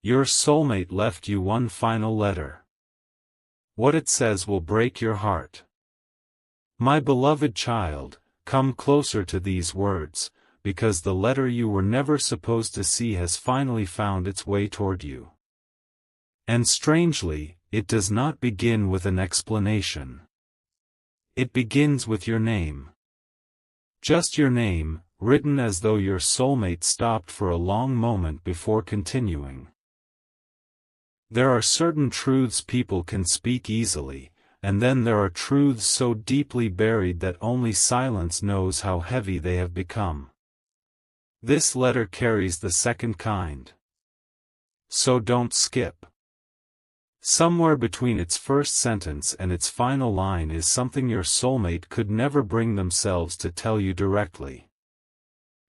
Your soulmate left you one final letter. What it says will break your heart. My beloved child, come closer to these words, because the letter you were never supposed to see has finally found its way toward you. And strangely, it does not begin with an explanation. It begins with your name. Just your name, written as though your soulmate stopped for a long moment before continuing. There are certain truths people can speak easily, and then there are truths so deeply buried that only silence knows how heavy they have become. This letter carries the second kind. So don't skip. Somewhere between its first sentence and its final line is something your soulmate could never bring themselves to tell you directly.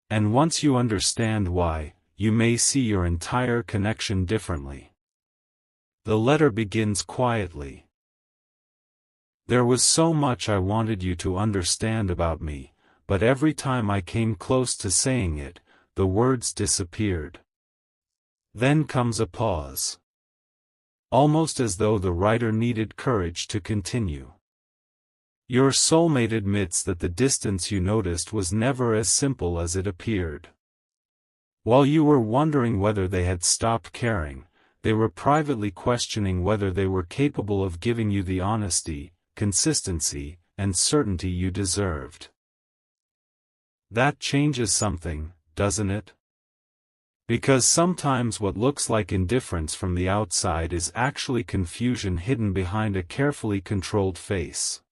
And once you understand why, you may see your entire connection differently. The letter begins quietly. There was so much I wanted you to understand about me, but every time I came close to saying it, the words disappeared. Then comes a pause. Almost as though the writer needed courage to continue. Your soulmate admits that the distance you noticed was never as simple as it appeared. While you were wondering whether they had stopped caring, they were privately questioning whether they were capable of giving you the honesty, consistency, and certainty you deserved. That changes something, doesn't it? Because sometimes what looks like indifference from the outside is actually confusion hidden behind a carefully controlled face.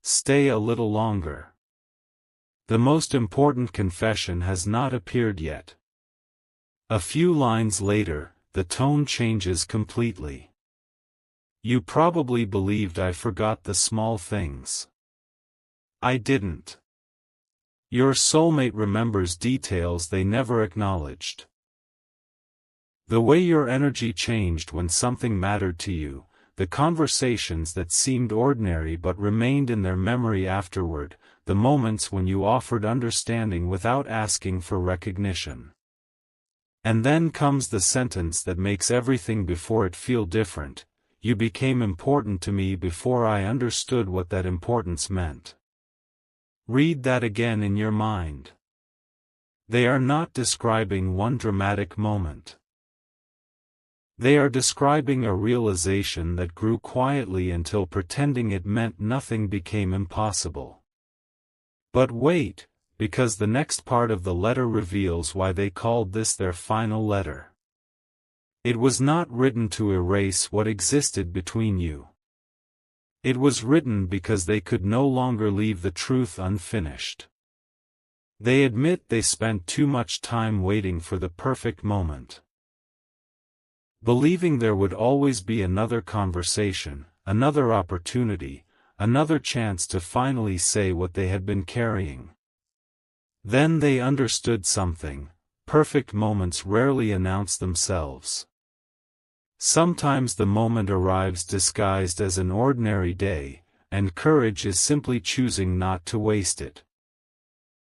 Stay a little longer. The most important confession has not appeared yet. A few lines later, the tone changes completely. You probably believed I forgot the small things. I didn't. Your soulmate remembers details they never acknowledged. The way your energy changed when something mattered to you, the conversations that seemed ordinary but remained in their memory afterward, the moments when you offered understanding without asking for recognition. And then comes the sentence that makes everything before it feel different: you became important to me before I understood what that importance meant. Read that again in your mind. They are not describing one dramatic moment. They are describing a realization that grew quietly until pretending it meant nothing became impossible. But wait, because the next part of the letter reveals why they called this their final letter. It was not written to erase what existed between you. It was written because they could no longer leave the truth unfinished. They admit they spent too much time waiting for the perfect moment. Believing there would always be another conversation, another opportunity, another chance to finally say what they had been carrying. Then they understood something: perfect moments rarely announce themselves. Sometimes the moment arrives disguised as an ordinary day, and courage is simply choosing not to waste it.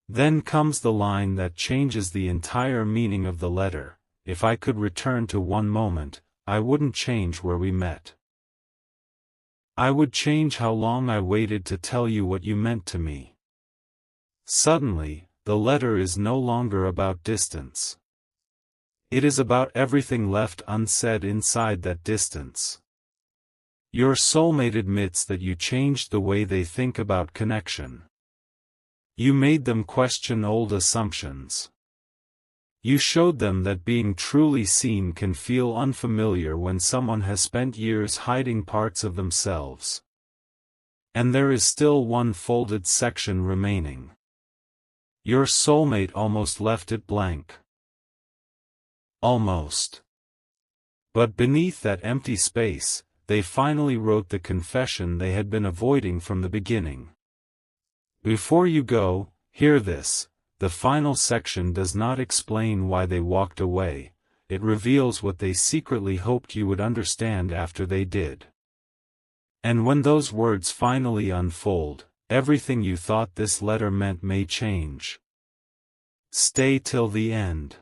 Then comes the line that changes the entire meaning of the letter: if I could return to one moment, I wouldn't change where we met. I would change how long I waited to tell you what you meant to me. Suddenly, the letter is no longer about distance. It is about everything left unsaid inside that distance. Your soulmate admits that you changed the way they think about connection. You made them question old assumptions. You showed them that being truly seen can feel unfamiliar when someone has spent years hiding parts of themselves. And there is still one folded section remaining. Your soulmate almost left it blank. Almost. But beneath that empty space, they finally wrote the confession they had been avoiding from the beginning. Before you go, hear this: the final section does not explain why they walked away, it reveals what they secretly hoped you would understand after they did. And when those words finally unfold, everything you thought this letter meant may change. Stay till the end.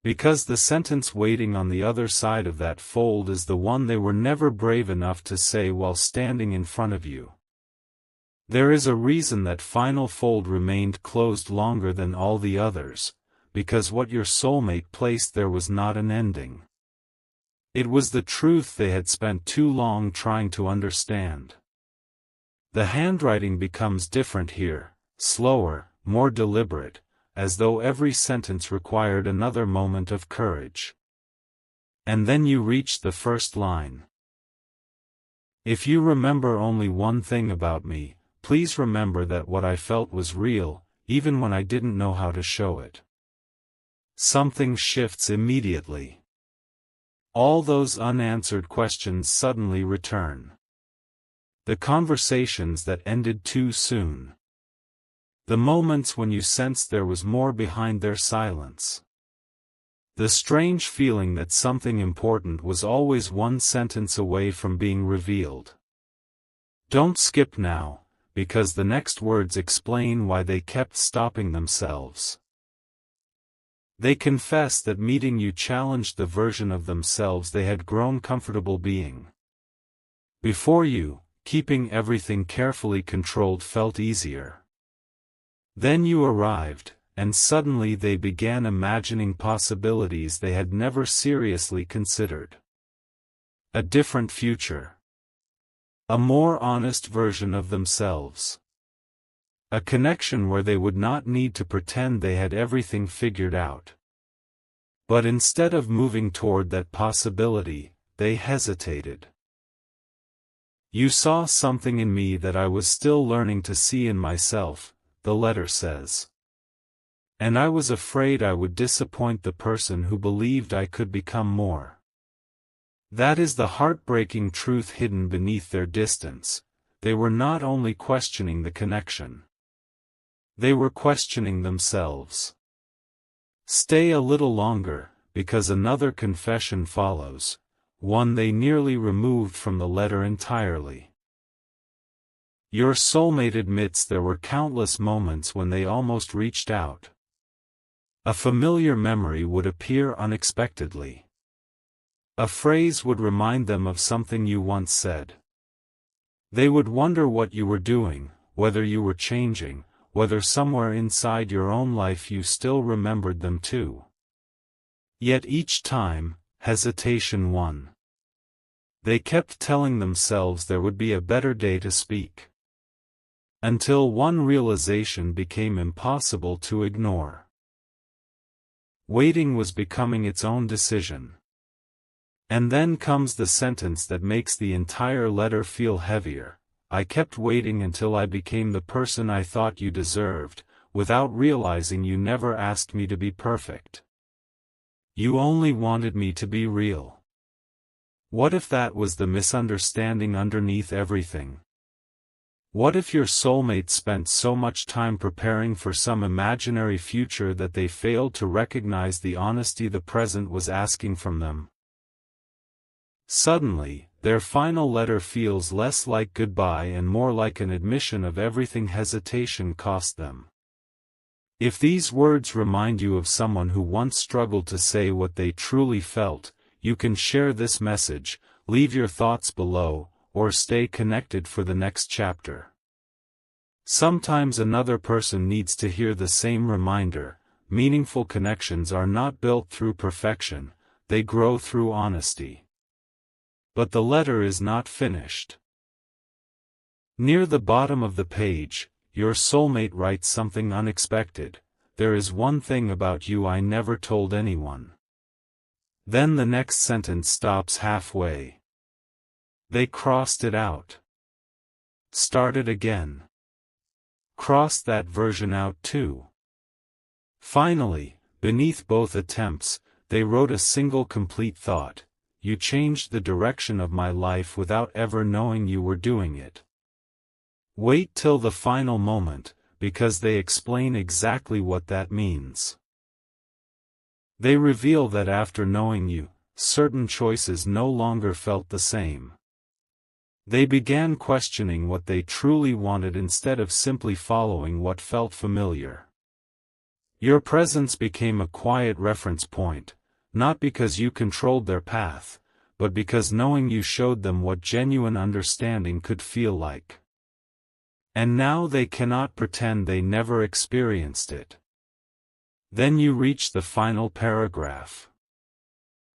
Because the sentence waiting on the other side of that fold is the one they were never brave enough to say while standing in front of you. There is a reason that final fold remained closed longer than all the others, because what your soulmate placed there was not an ending. It was the truth they had spent too long trying to understand. The handwriting becomes different here, slower, more deliberate, as though every sentence required another moment of courage. And then you reach the first line. If you remember only one thing about me, please remember that what I felt was real, even when I didn't know how to show it. Something shifts immediately. All those unanswered questions suddenly return. The conversations that ended too soon. The moments when you sensed there was more behind their silence. The strange feeling that something important was always one sentence away from being revealed. Don't skip now, because the next words explain why they kept stopping themselves. They confess that meeting you challenged the version of themselves they had grown comfortable being. Before you, keeping everything carefully controlled felt easier. Then you arrived, and suddenly they began imagining possibilities they had never seriously considered. A different future. A more honest version of themselves. A connection where they would not need to pretend they had everything figured out. But instead of moving toward that possibility, they hesitated. You saw something in me that I was still learning to see in myself, the letter says. And I was afraid I would disappoint the person who believed I could become more. That is the heartbreaking truth hidden beneath their distance. They were not only questioning the connection. They were questioning themselves. Stay a little longer, because another confession follows, one they nearly removed from the letter entirely. Your soulmate admits there were countless moments when they almost reached out. A familiar memory would appear unexpectedly. A phrase would remind them of something you once said. They would wonder what you were doing, whether you were changing, whether somewhere inside your own life you still remembered them too. Yet each time, hesitation won. They kept telling themselves there would be a better day to speak. Until one realization became impossible to ignore. Waiting was becoming its own decision. And then comes the sentence that makes the entire letter feel heavier. I kept waiting until I became the person I thought you deserved, without realizing you never asked me to be perfect. You only wanted me to be real. What if that was the misunderstanding underneath everything? What if your soulmate spent so much time preparing for some imaginary future that they failed to recognize the honesty the present was asking from them? Suddenly, their final letter feels less like goodbye and more like an admission of everything hesitation cost them. If these words remind you of someone who once struggled to say what they truly felt, you can share this message, leave your thoughts below, or stay connected for the next chapter. Sometimes another person needs to hear the same reminder. Meaningful connections are not built through perfection, they grow through honesty. But the letter is not finished. Near the bottom of the page, your soulmate writes something unexpected. There is one thing about you I never told anyone. Then the next sentence stops halfway. They crossed it out. Started again. Crossed that version out too. Finally, beneath both attempts, they wrote a single complete thought. You changed the direction of my life without ever knowing you were doing it. Wait till the final moment, because they explain exactly what that means. They reveal that after knowing you, certain choices no longer felt the same. They began questioning what they truly wanted instead of simply following what felt familiar. Your presence became a quiet reference point, not because you controlled their path, but because knowing you showed them what genuine understanding could feel like. And now they cannot pretend they never experienced it. Then you reach the final paragraph.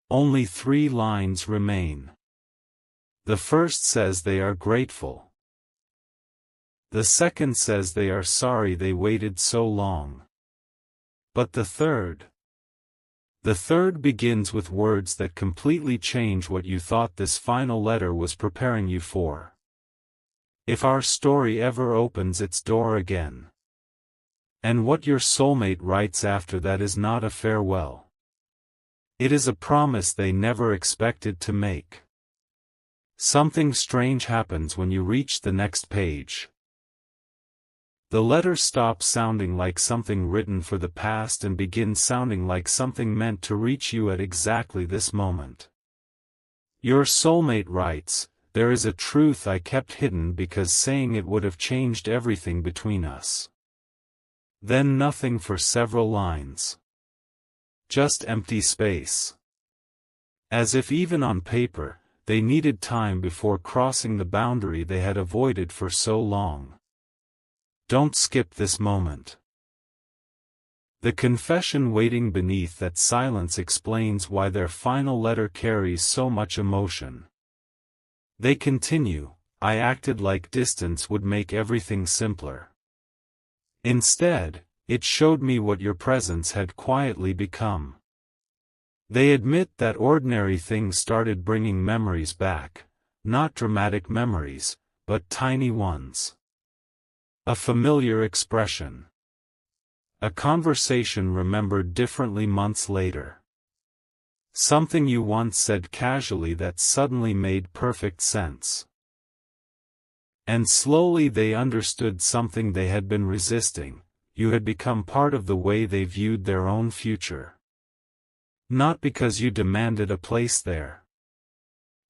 Only 3 lines remain. The first says they are grateful. The second says they are sorry they waited so long. But the third begins with words that completely change what you thought this final letter was preparing you for. If our story ever opens its door again. And what your soulmate writes after that is not a farewell. It is a promise they never expected to make. Something strange happens when you reach the next page. The letter stops sounding like something written for the past and begins sounding like something meant to reach you at exactly this moment. Your soulmate writes, "There is a truth I kept hidden because saying it would have changed everything between us." Then nothing for several lines. Just empty space. As if even on paper, they needed time before crossing the boundary they had avoided for so long. Don't skip this moment. The confession waiting beneath that silence explains why their final letter carries so much emotion. They continue, "I acted like distance would make everything simpler. Instead, it showed me what your presence had quietly become." They admit that ordinary things started bringing memories back, not dramatic memories, but tiny ones. A familiar expression. A conversation remembered differently months later. Something you once said casually that suddenly made perfect sense. And slowly they understood something they had been resisting: you had become part of the way they viewed their own future. Not because you demanded a place there.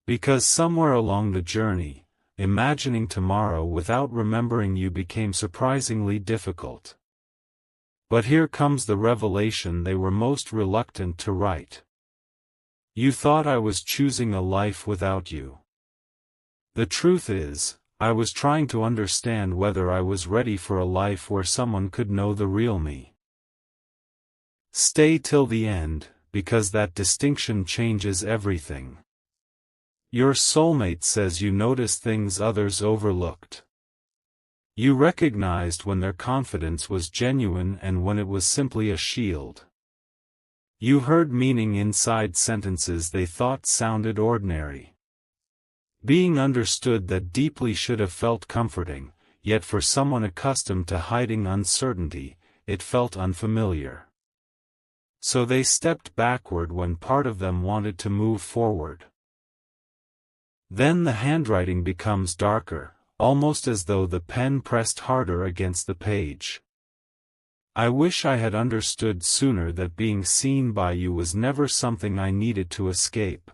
Because somewhere along the journey, imagining tomorrow without remembering you became surprisingly difficult. But here comes the revelation they were most reluctant to write. You thought I was choosing a life without you. The truth is, I was trying to understand whether I was ready for a life where someone could know the real me. Stay till the end, because that distinction changes everything. Your soulmate says you noticed things others overlooked. You recognized when their confidence was genuine and when it was simply a shield. You heard meaning inside sentences they thought sounded ordinary. Being understood that deeply should have felt comforting, yet for someone accustomed to hiding uncertainty, it felt unfamiliar. So they stepped backward when part of them wanted to move forward. Then the handwriting becomes darker, almost as though the pen pressed harder against the page. I wish I had understood sooner that being seen by you was never something I needed to escape.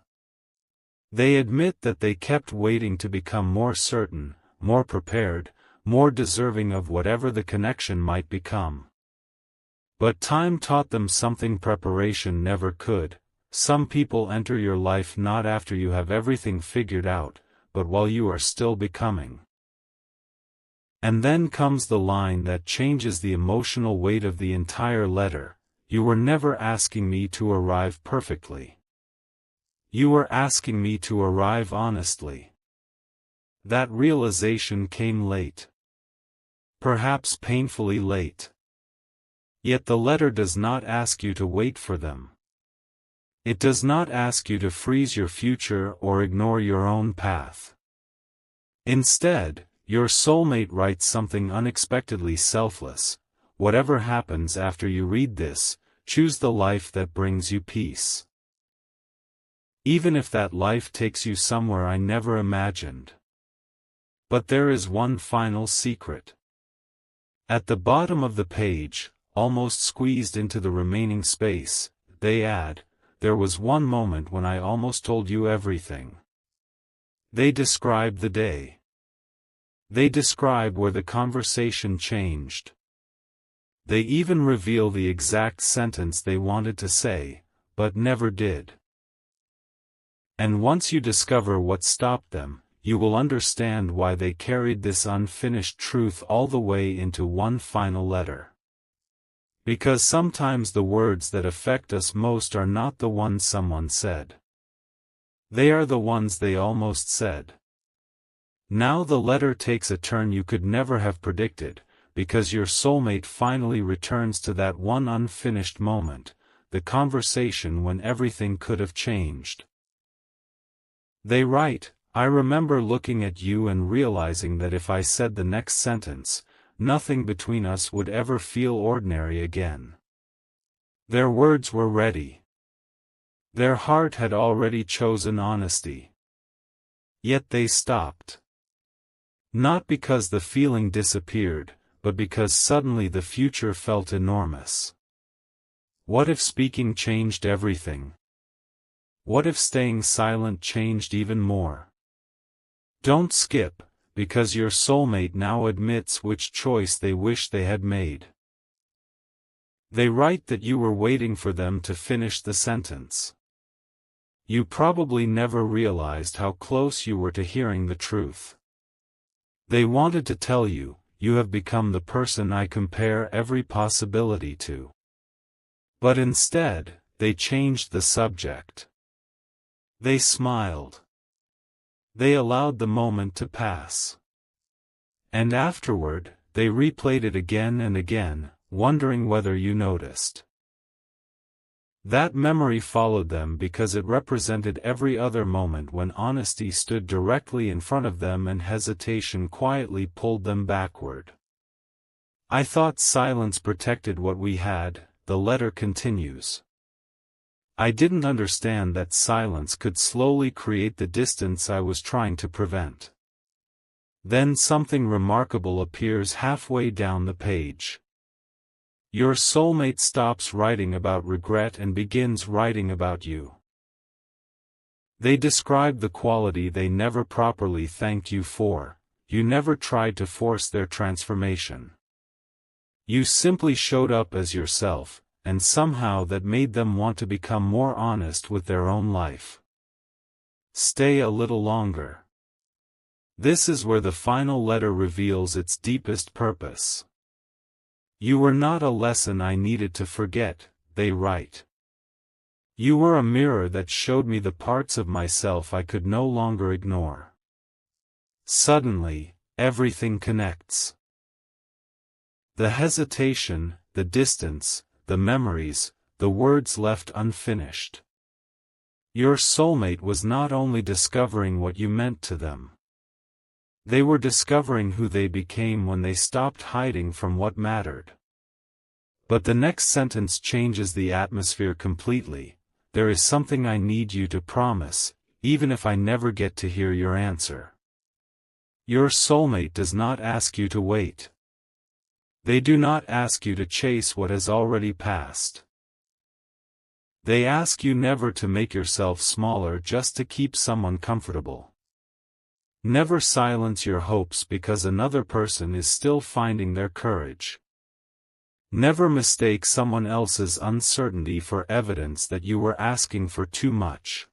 They admit that they kept waiting to become more certain, more prepared, more deserving of whatever the connection might become. But time taught them something preparation never could. Some people enter your life not after you have everything figured out, but while you are still becoming. And then comes the line that changes the emotional weight of the entire letter: you were never asking me to arrive perfectly. You were asking me to arrive honestly. That realization came late. Perhaps painfully late. Yet the letter does not ask you to wait for them. It does not ask you to freeze your future or ignore your own path. Instead, your soulmate writes something unexpectedly selfless: whatever happens after you read this, choose the life that brings you peace. Even if that life takes you somewhere I never imagined. But there is one final secret. At the bottom of the page, almost squeezed into the remaining space, they add, "There was one moment when I almost told you everything." They describe the day. They describe where the conversation changed. They even reveal the exact sentence they wanted to say, but never did. And once you discover what stopped them, you will understand why they carried this unfinished truth all the way into one final letter. Because sometimes the words that affect us most are not the ones someone said. They are the ones they almost said. Now the letter takes a turn you could never have predicted, because your soulmate finally returns to that one unfinished moment, the conversation when everything could have changed. They write, "I remember looking at you and realizing that if I said the next sentence, nothing between us would ever feel ordinary again." Their words were ready. Their heart had already chosen honesty. Yet they stopped. Not because the feeling disappeared, but because suddenly the future felt enormous. What if speaking changed everything? What if staying silent changed even more? Don't skip, because your soulmate now admits which choice they wish they had made. They write that you were waiting for them to finish the sentence. You probably never realized how close you were to hearing the truth. They wanted to tell you, "You have become the person I compare every possibility to." But instead, they changed the subject. They smiled. They allowed the moment to pass. And afterward, they replayed it again and again, wondering whether you noticed. That memory followed them because it represented every other moment when honesty stood directly in front of them and hesitation quietly pulled them backward. "I thought silence protected what we had," the letter continues. "I didn't understand that silence could slowly create the distance I was trying to prevent." Then something remarkable appears halfway down the page. Your soulmate stops writing about regret and begins writing about you. They describe the quality they never properly thanked you for. You never tried to force their transformation. You simply showed up as yourself, and somehow that made them want to become more honest with their own life. Stay a little longer. This is where the final letter reveals its deepest purpose. "You were not a lesson I needed to forget," they write. "You were a mirror that showed me the parts of myself I could no longer ignore." Suddenly, everything connects. The hesitation, the distance, the memories, the words left unfinished. Your soulmate was not only discovering what you meant to them. They were discovering who they became when they stopped hiding from what mattered. But the next sentence changes the atmosphere completely. "There is something I need you to promise, even if I never get to hear your answer." Your soulmate does not ask you to wait. They do not ask you to chase what has already passed. They ask you never to make yourself smaller just to keep someone comfortable. Never silence your hopes because another person is still finding their courage. Never mistake someone else's uncertainty for evidence that you were asking for too much.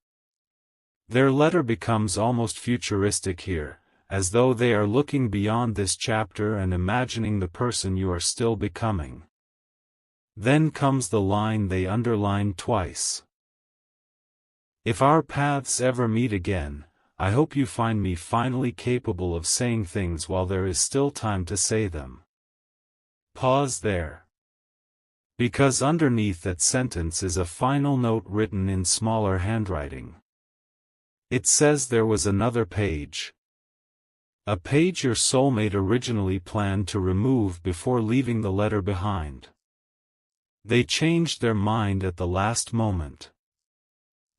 Their letter becomes almost futuristic here, as though they are looking beyond this chapter and imagining the person you are still becoming. Then comes the line they underlined twice. "If our paths ever meet again, I hope you find me finally capable of saying things while there is still time to say them." Pause there. Because underneath that sentence is a final note written in smaller handwriting. It says there was another page. A page your soulmate originally planned to remove before leaving the letter behind. They changed their mind at the last moment.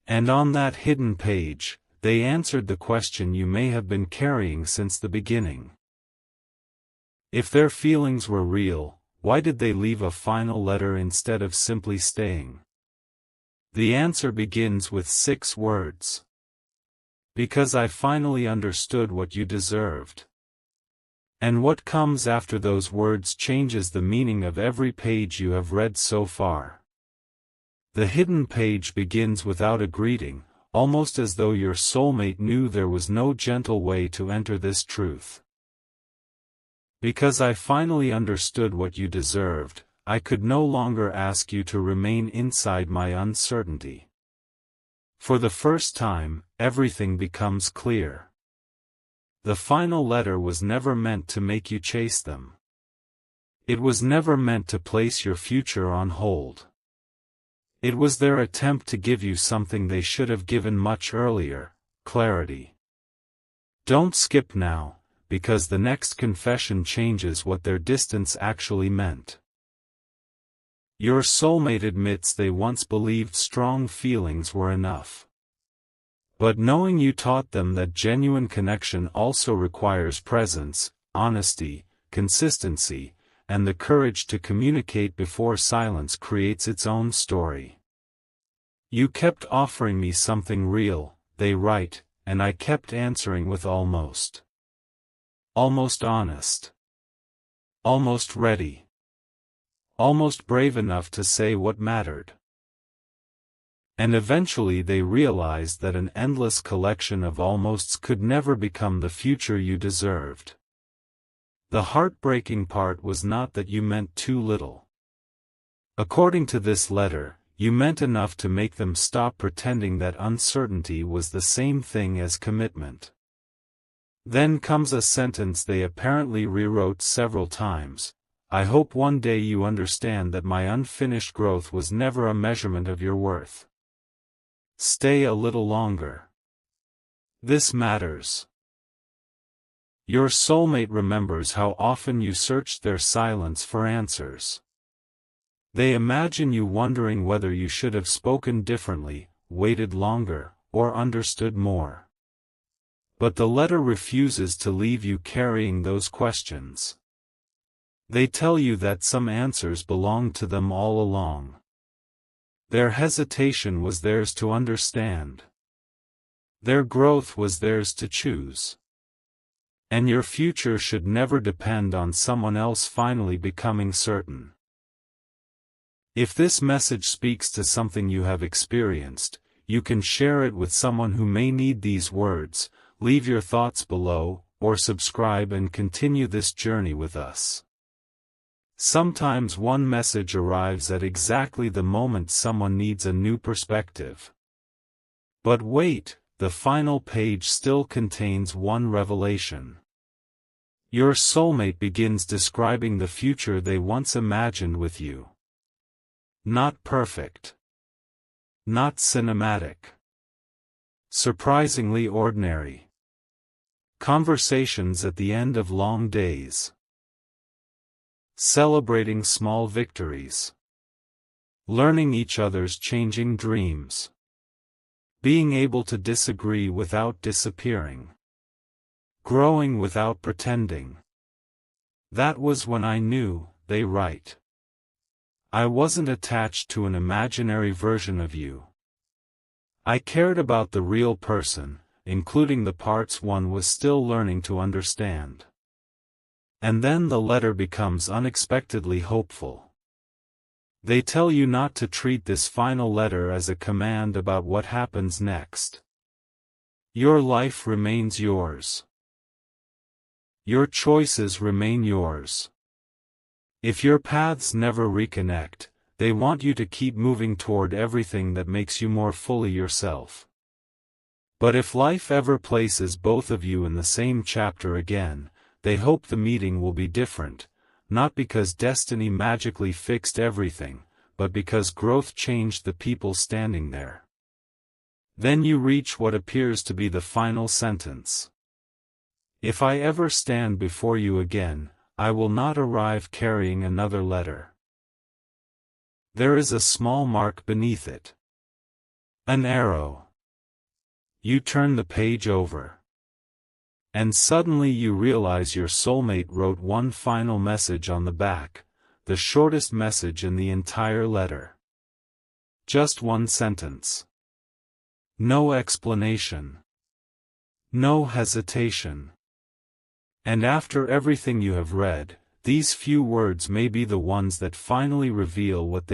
And on that hidden page, they answered the question you may have been carrying since the beginning. If their feelings were real, why did they leave a final letter instead of simply staying? The answer begins with 6 words. "Because I finally understood what you deserved." And what comes after those words changes the meaning of every page you have read so far. The hidden page begins without a greeting, almost as though your soulmate knew there was no gentle way to enter this truth. Because I finally understood what you deserved, I could no longer ask you to remain inside my uncertainty. For the first time, everything becomes clear. The final letter was never meant to make you chase them. It was never meant to place your future on hold. It was their attempt to give you something they should have given much earlier: clarity. Don't skip now, because the next confession changes what their distance actually meant. Your soulmate admits they once believed strong feelings were enough. But knowing you taught them that genuine connection also requires presence, honesty, consistency, and the courage to communicate before silence creates its own story. You kept offering me something real, they write, and I kept answering with almost. Almost honest. Almost ready. Almost brave enough to say what mattered. And eventually they realized that an endless collection of almosts could never become the future you deserved. The heartbreaking part was not that you meant too little. According to this letter, you meant enough to make them stop pretending that uncertainty was the same thing as commitment. Then comes a sentence they apparently rewrote several times: I hope one day you understand that my unfinished growth was never a measurement of your worth. Stay a little longer. This matters. Your soulmate remembers how often you searched their silence for answers. They imagine you wondering whether you should have spoken differently, waited longer, or understood more. But the letter refuses to leave you carrying those questions. They tell you that some answers belonged to them all along. Their hesitation was theirs to understand. Their growth was theirs to choose. And your future should never depend on someone else finally becoming certain. If this message speaks to something you have experienced, you can share it with someone who may need these words. Leave your thoughts below, or subscribe and continue this journey with us. Sometimes one message arrives at exactly the moment someone needs a new perspective. But wait, the final page still contains one revelation. Your soulmate begins describing the future they once imagined with you. Not perfect. Not cinematic. Surprisingly ordinary. Conversations at the end of long days. Celebrating small victories. Learning each other's changing dreams. Being able to disagree without disappearing. Growing without pretending. That was when I knew, they write. I wasn't attached to an imaginary version of you. I cared about the real person, including the parts one was still learning to understand. And then the letter becomes unexpectedly hopeful. They tell you not to treat this final letter as a command about what happens next. Your life remains yours. Your choices remain yours. If your paths never reconnect, they want you to keep moving toward everything that makes you more fully yourself. But if life ever places both of you in the same chapter again, they hope the meeting will be different, not because destiny magically fixed everything, but because growth changed the people standing there. Then you reach what appears to be the final sentence. If I ever stand before you again, I will not arrive carrying another letter. There is a small mark beneath it. An arrow. You turn the page over. And suddenly you realize your soulmate wrote one final message on the back, the shortest message in the entire letter. Just one sentence. No explanation. No hesitation. And after everything you have read, these few words may be the ones that finally reveal what they